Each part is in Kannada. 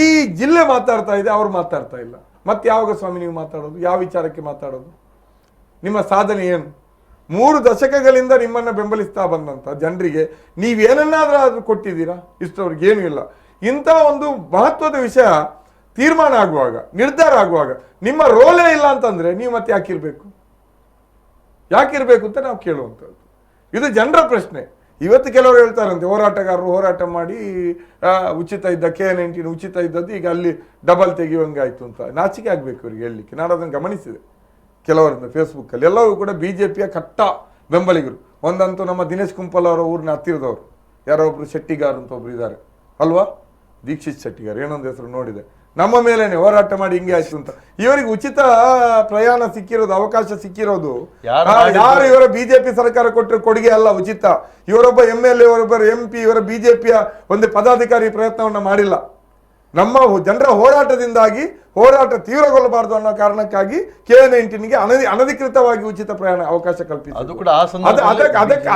ಇಡೀ ಜಿಲ್ಲೆ ಮಾತಾಡ್ತಾ ಇದೆ, ಅವ್ರು ಮಾತಾಡ್ತಾ ಇಲ್ಲ. ಮತ್ತೆ ಯಾವಾಗ ಸ್ವಾಮಿ ನೀವು ಮಾತಾಡೋದು? ಯಾವ ವಿಚಾರಕ್ಕೆ ಮಾತಾಡೋದು? ನಿಮ್ಮ ಸಾಧನೆ ಏನು? 3 ದಶಕಗಳಿಂದ ನಿಮ್ಮನ್ನು ಬೆಂಬಲಿಸ್ತಾ ಬಂದಂಥ ಜನರಿಗೆ ನೀವೇನನ್ನಾದ್ರೂ ಕೊಟ್ಟಿದ್ದೀರಾ? ಇಷ್ಟವ್ರಿಗೆ ಏನೂ ಇಲ್ಲ. ಇಂಥ ಒಂದು ಮಹತ್ವದ ವಿಷಯ ತೀರ್ಮಾನ ಆಗುವಾಗ, ನಿರ್ಧಾರ ಆಗುವಾಗ ನಿಮ್ಮ ರೋಲೇ ಇಲ್ಲ ಅಂತಂದ್ರೆ ನೀವು ಮತ್ತೆ ಯಾಕಿರ್ಬೇಕು ಅಂತ ನಾವು ಕೇಳುವಂಥದ್ದು. ಇದು ಜನರ ಪ್ರಶ್ನೆ. ಇವತ್ತು ಕೆಲವರು ಹೇಳ್ತಾರಂತೆ ಹೋರಾಟಗಾರರು ಹೋರಾಟ ಮಾಡಿ ಉಚಿತ ಇದ್ದ KN-19 ಉಚಿತ ಇದ್ದದ್ದು ಈಗ ಅಲ್ಲಿ ಡಬಲ್ ತೆಗೆಯುವಂಗಾಯ್ತು ಅಂತ. ನಾಚಿಕೆ ಆಗಬೇಕು ಇವರಿಗೆ ಹೇಳಲಿಕ್ಕೆ. ನಾನು ಅದನ್ನು ಗಮನಿಸಿದೆ ಕೆಲವರಿಂದ ಫೇಸ್ಬುಕ್ಕಲ್ಲಿ. ಎಲ್ಲವೂ ಕೂಡ BJPಯ ಕಟ್ಟ ಬೆಂಬಲಿಗರು. ಒಂದಂತೂ ನಮ್ಮ ದಿನೇಶ್ ಕುಂಪಲ್ ಅವರ ಊರಿನ ಹತ್ತಿರದವರು, ಯಾರೋ ಒಬ್ರು ಶೆಟ್ಟಿಗಾರ್ ಅಂತ ಒಬ್ರು ಇದ್ದಾರೆ ಅಲ್ವಾ, ದೀಕ್ಷಿತ್ ಶೆಟ್ಟಿಗಾರ್ ಏನೊಂದು ಹೆಸರು ನೋಡಿದೆ. ನಮ್ಮ ಮೇಲೇನೆ ಹೋರಾಟ ಮಾಡಿ ಹಿಂಗೆ ಆಯ್ತು ಅಂತ. ಇವರಿಗೆ ಉಚಿತ ಪ್ರಯಾಣ ಸಿಕ್ಕಿರೋದು, ಅವಕಾಶ ಸಿಕ್ಕಿರೋದು ಯಾರು ಇವರ BJP ಸರ್ಕಾರ ಕೊಟ್ಟಿರೋ ಕೊಡುಗೆ ಅಲ್ಲ, ಉಚಿತ. ಇವರೊಬ್ಬ MLA, ಇವರೊಬ್ಬರು MP, ಇವರ BJPಯ ಒಂದು ಪದಾಧಿಕಾರಿ ಪ್ರಯತ್ನವನ್ನ ಮಾಡಿಲ್ಲ. ನಮ್ಮ ಜನರ ಹೋರಾಟದಿಂದಾಗಿ ಹೋರಾಟ ತೀವ್ರಗೊಳ್ಳಬಾರದು ಅನ್ನೋ ಕಾರಣಕ್ಕಾಗಿ KN-19ಗೆ ಅನಧಿಕೃತವಾಗಿ ಉಚಿತ ಪ್ರಯಾಣ ಅವಕಾಶ ಕಲ್ಪಿಸಿದ್ರು.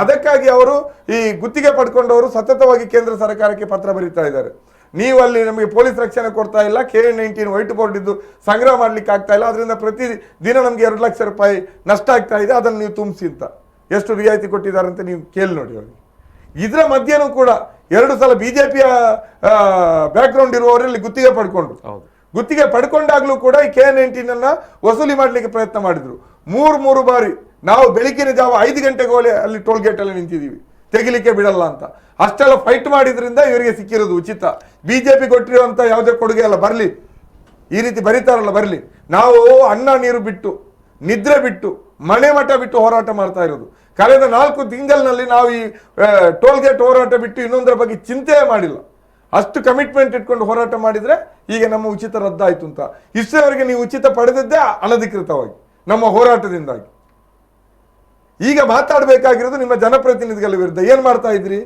ಅದಕ್ಕಾಗಿ ಅವರು ಈ ಗುತ್ತಿಗೆ ಪಡ್ಕೊಂಡವರು ಸತತವಾಗಿ ಕೇಂದ್ರ ಸರ್ಕಾರಕ್ಕೆ ಪತ್ರ ಬರೀತಾ ಇದ್ದಾರೆ. ನೀವು ಅಲ್ಲಿ ನಮಗೆ ಪೊಲೀಸ್ ರಕ್ಷಣೆ ಕೊಡ್ತಾ ಇಲ್ಲ, KN-19 ವೈಟ್ ಬೋರ್ಡ್ ಇದ್ದು ಸಂಗ್ರಹ ಮಾಡ್ಲಿಕ್ಕೆ ಆಗ್ತಾ ಇಲ್ಲ, ಅದರಿಂದ ಪ್ರತಿ ದಿನ ನಮ್ಗೆ 2 ಲಕ್ಷ ರೂಪಾಯಿ ನಷ್ಟ ಆಗ್ತಾ ಇದೆ, ಅದನ್ನು ನೀವು ತುಂಬಿಸಿ ಅಂತ. ಎಷ್ಟು ರಿಯಾಯಿತಿ ಕೊಟ್ಟಿದ್ದಾರೆ ಅಂತ ನೀವು ಕೇಳಿ ನೋಡಿ ಅವ್ರಿಗೆ. ಇದರ ಮಧ್ಯನೂ ಕೂಡ 2 ಸಲ BJPಯ ಬ್ಯಾಕ್ಗ್ರೌಂಡ್ ಇರುವವರಲ್ಲಿ ಗುತ್ತಿಗೆ ಪಡ್ಕೊಂಡ್ರು. ಗುತ್ತಿಗೆ ಪಡ್ಕೊಂಡಾಗ್ಲೂ ಕೂಡ ಈ KN-19 ಅನ್ನ ವಸೂಲಿ ಮಾಡ್ಲಿಕ್ಕೆ ಪ್ರಯತ್ನ ಮಾಡಿದ್ರು. 3 ಬಾರಿ ನಾವು ಬೆಳಿಗ್ಗಿನ ಜಾವ 5 ಗಂಟೆಗೆ ಅಲ್ಲಿ ಟೋಲ್ ಗೇಟ್ ಅಲ್ಲಿ ನಿಂತಿದ್ದೀವಿ, ತೆಗಿಲಿಕ್ಕೆ ಬಿಡಲ್ಲ ಅಂತ. ಅಷ್ಟೆಲ್ಲ ಫೈಟ್ ಮಾಡಿದ್ರಿಂದ ಇವರಿಗೆ ಸಿಕ್ಕಿರೋದು ಉಚಿತ. BJP ಕೊಟ್ಟಿರುವಂತ ಯಾವುದೇ ಕೊಡುಗೆ ಅಲ್ಲ. ಬರ್ಲಿ, ಈ ರೀತಿ ಬರೀತಾರಲ್ಲ, ಬರ್ಲಿ. ನಾವು ಅನ್ನ ನೀರು ಬಿಟ್ಟು, ನಿದ್ರೆ ಬಿಟ್ಟು, ಮನೆ ಮಠ ಬಿಟ್ಟು ಹೋರಾಟ ಮಾಡ್ತಾ ಇರೋದು. ಕಳೆದ 4 ತಿಂಗಳಿನಲ್ಲಿ ನಾವು ಈ ಟೋಲ್ ಗೇಟ್ ಹೋರಾಟ ಬಿಟ್ಟು ಇನ್ನೊಂದರ ಬಗ್ಗೆ ಚಿಂತೆ ಮಾಡಿಲ್ಲ. ಅಷ್ಟು ಕಮಿಟ್ಮೆಂಟ್ ಇಟ್ಕೊಂಡು ಹೋರಾಟ ಮಾಡಿದ್ರೆ ಈಗ ನಮ್ಮ ಉಚಿತ ರದ್ದಾಯ್ತು ಅಂತ. ಇಷ್ಟರವರೆಗೆ ನೀವು ಉಚಿತ ಪಡೆದದ್ದೇ ಅನಧಿಕೃತವಾಗಿ ನಮ್ಮ ಹೋರಾಟದಿಂದಾಗಿ. ಈಗ ಮಾತಾಡಬೇಕಾಗಿರೋದು ನಿಮ್ಮ ಜನಪ್ರತಿನಿಧಿಗಳ ವಿರುದ್ಧ. ಏನ್ ಮಾಡ್ತಾ ಇದ್ರಿ?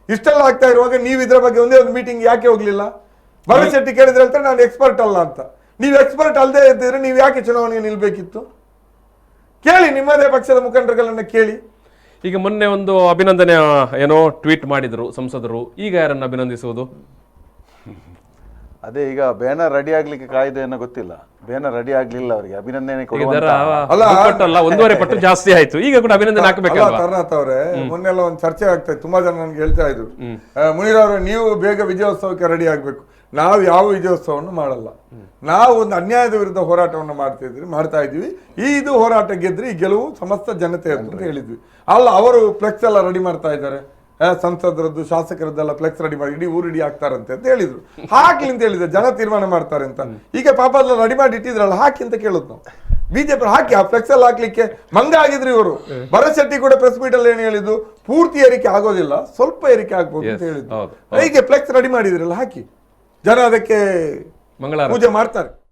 ಇಷ್ಟೆಲ್ಲ ಆಗ್ತಾ ಇರುವಾಗ ನೀವು ಇದ್ರ ಬಗ್ಗೆ ಒಂದೇ ಒಂದು ಮೀಟಿಂಗ್ ಯಾಕೆ ಹೋಗ್ಲಿಲ್ಲ? ಭರತ್ ಶೆಟ್ಟಿ ಕೇಳಿದ್ರೆ ಹೇಳ್ತಾರೆ ನಾನು ಎಕ್ಸ್ಪರ್ಟ್ ಅಲ್ಲ ಅಂತ. ನೀವು ಎಕ್ಸ್ಪರ್ಟ್ ಅಲ್ಲದೆ ಇದ್ದಿದ್ರೆ ನೀವು ಯಾಕೆ ಚುನಾವಣೆಗೆ ನಿಲ್ಬೇಕಿತ್ತು? ಕೇಳಿ, ನಿಮ್ಮದೇ ಪಕ್ಷದ ಮುಖಂಡರುಗಳನ್ನ ಕೇಳಿ. ಈಗ ಮೊನ್ನೆ ಒಂದು ಅಭಿನಂದನೆ ಏನೋ ಟ್ವೀಟ್ ಮಾಡಿದ್ರು ಸಂಸದರು, ಈಗ ಯಾರನ್ನ ಅಭಿನಂದಿಸುವುದು? ಅದೇ ಈಗ ಬ್ಯಾನರ್ ರೆಡಿ ಆಗ್ಲಿಕ್ಕೆ ಕಾಯ್ದೆ ಏನೋ ಗೊತ್ತಿಲ್ಲ. ಬ್ಯಾನರ್ ರೆಡಿ ಆಗ್ಲಿಲ್ಲ, ಅವರಿಗೆ ಅಭಿನಂದನೆ 1.5 ಪಟ್ಟು ಜಾಸ್ತಿ ಆಯ್ತು. ಈಗ ಕೂಡ ಅಭಿನಂದನೆ ಹಾಕಬೇಕಲ್ಲ. ತರ್ನಾಥ್ ಅವರೇ, ಮೊನ್ನೆಲ್ಲ ಒಂದು ಚರ್ಚೆ ಆಗ್ತಾ ಇತ್ತು, ತುಂಬಾ ಜನ ನನ್ಗೆ ಹೇಳ್ತಾ ಇದ್ರು, ಮುನೀರ್ ಅವರೇ ನೀವು ಬೇಗ ವಿಜಯೋತ್ಸವಕ್ಕೆ ರೆಡಿ ಆಗ್ಬೇಕು. ನಾವು ಯಾವ ವಿಜಯೋತ್ಸವವನ್ನು ಮಾಡಲ್ಲ. ನಾವು ಒಂದು ಅನ್ಯಾಯದ ವಿರುದ್ಧ ಹೋರಾಟವನ್ನು ಮಾಡ್ತಾ ಇದ್ವಿ. ಇದು ಹೋರಾಟ ಗೆದ್ರಿ, ಈ ಗೆಲುವು ಸಮಸ್ತ ಜನತೆ ಅಂತ ಹೇಳಿದ್ವಿ. ಅಲ್ಲ, ಅವರು ಫ್ಲೆಕ್ಸ್ ಎಲ್ಲ ರೆಡಿ ಮಾಡ್ತಾ ಇದ್ದಾರೆ, ಸಂಸದರದ್ದು ಶಾಸಕರದ್ದೆಲ್ಲ ಫ್ಲೆಕ್ಸ್ ರೆಡಿ ಮಾಡಿ ಇಡೀ ಊರು ಇಡೀ ಹಾಕ್ತಾರಂತೆ ಅಂತ ಹೇಳಿದ್ರು. ಹಾಕಿ ಅಂತ ಹೇಳಿದ್ರೆ ಜನ ತೀರ್ಮಾನ ಮಾಡ್ತಾರೆ ಅಂತ. ಈಗ ಪಾಪ ಅದೆಲ್ಲ ರೆಡಿ ಮಾಡಿ ಇಟ್ಟಿದ್ರಲ್ಲ, ಹಾಕಿ ಅಂತ ಕೇಳುದು ನಾವು. BJP ಹಾಕಿ ಆ ಫ್ಲೆಕ್ಸ್ ಎಲ್ಲ ಹಾಕ್ಲಿಕ್ಕೆ ಮಂಗ ಆಗಿದ್ರು ಇವರು. ಭರತ್ ಶೆಟ್ಟಿ ಕೂಡ ಪ್ರೆಸ್ ಮೀಟ್ ಅಲ್ಲಿ ಏನು ಹೇಳಿದ್ದು, ಪೂರ್ತಿ ಏರಿಕೆ ಆಗೋದಿಲ್ಲ, ಸ್ವಲ್ಪ ಏರಿಕೆ ಆಗ್ಬೋದು ಅಂತ ಹೇಳಿದ್ದು. ಹೀಗೆ ಫ್ಲೆಕ್ಸ್ ರೆಡಿ ಮಾಡಿದ್ರಲ್ಲ, ಹಾಕಿ, ಜನ ಅದಕ್ಕೆ ಪೂಜೆ ಮಾಡ್ತಾರೆ.